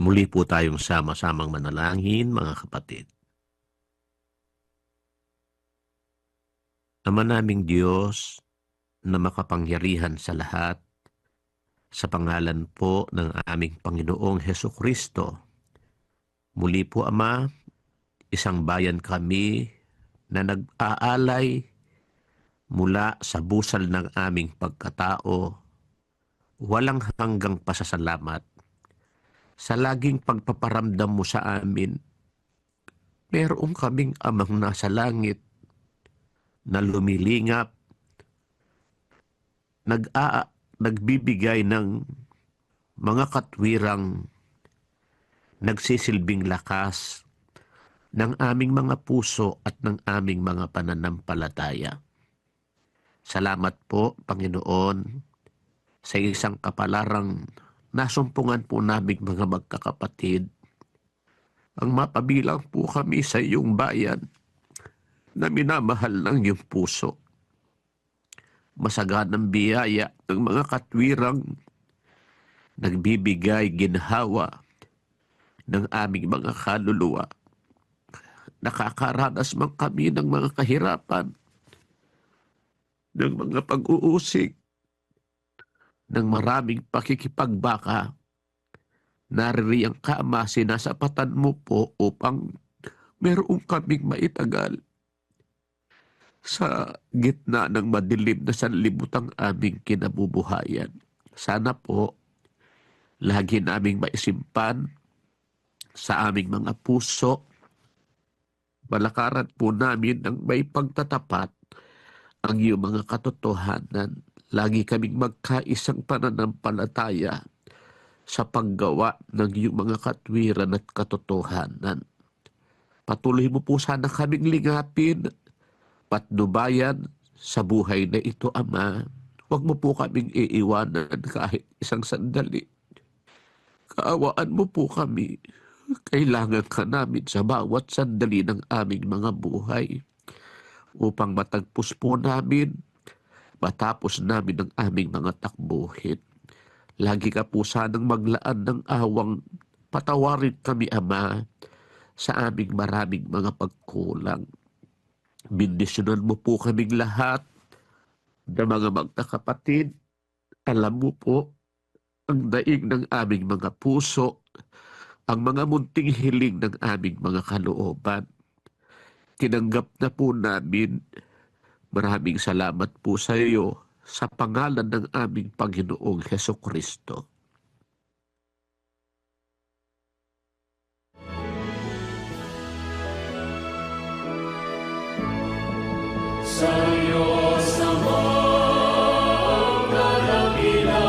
Muli po tayong sama-samang manalangin, mga kapatid. Ama naming Diyos na makapangyarihan sa lahat, sa pangalan po ng aming Panginoong Hesukristo, muli po Ama, isang bayan kami na nag-aalay mula sa busal ng aming pagkatao, walang hanggang pasasalamat sa laging pagpaparamdam mo sa amin. Meron kaming Amang nasa langit na lumilingap, nagbibigay ng mga katwirang nagsisilbing lakas ng aming mga puso at ng aming mga pananampalataya. Salamat po, Panginoon, sa isang kapalarang nasumpungan po naming mga magkakapatid. Ang mapabilang po kami sa iyong bayan na minamahal ng iyong puso. Masaganang biyaya ng mga katwirang nagbibigay ginhawa ng aming mga kaluluwa. Nakakaranas man kami ng mga kahirapan, ng mga pag-uusig, ng maraming pakikipagbaka. Naririyang ka, Ama, sinasapatan mo po upang meron kaming maitagal sa gitna ng madilim na sanlibutang aming kinabubuhayan. Sana po, lagi naming maisimpan sa aming mga puso, balakaran po namin ng may pagtatapat ang iyong mga katotohanan. Lagi kaming magkaisang pananampalataya sa paggawa ng iyong mga katwiran at katotohanan. Patuloy mo po sana kaming lingapin, patnubayan sa buhay na ito, Ama. Huwag mo po kaming iiwanan kahit isang sandali. Kaawaan mo po kami. Kailangan ka namin sa bawat sandali ng aming mga buhay upang matagpos po namin, matapos namin ang aming mga takbuhin. Lagi ka po sanang maglaan ng awang patawarin kami, Ama, sa aming maraming mga pagkulang. Bindisyonan mo po kaming lahat na mga magkakapatid. Alam mo po ang daing ng aming mga puso, ang mga munting hiling ng aming mga kalooban. Tinanggap na po namin. Maraming salamat po sa iyo sa pangalan ng aming Panginoong Hesukristo. Sa Diyos Amang kadakilaan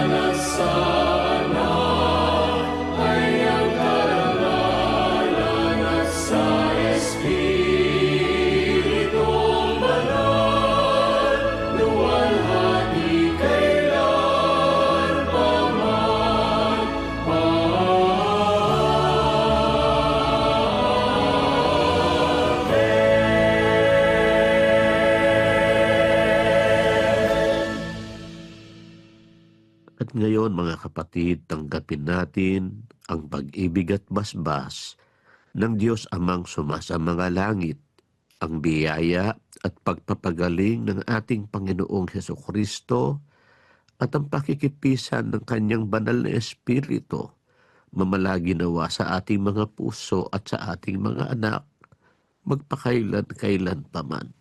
at sa Anak ay ang karangalan at sa Espiritong Banal, luwalhati kailan paman. At ngayon, mga kapatid, tanggapin natin ang pag-ibig at basbas ng Diyos Amang sumasa mga langit, ang biyaya at pagpapagaling ng ating Panginoong Hesukristo at ang pakikipisan ng Kanyang banal na Espiritu mamalagi nawa sa ating mga puso at sa ating mga anak, magpakailan-kailan paman.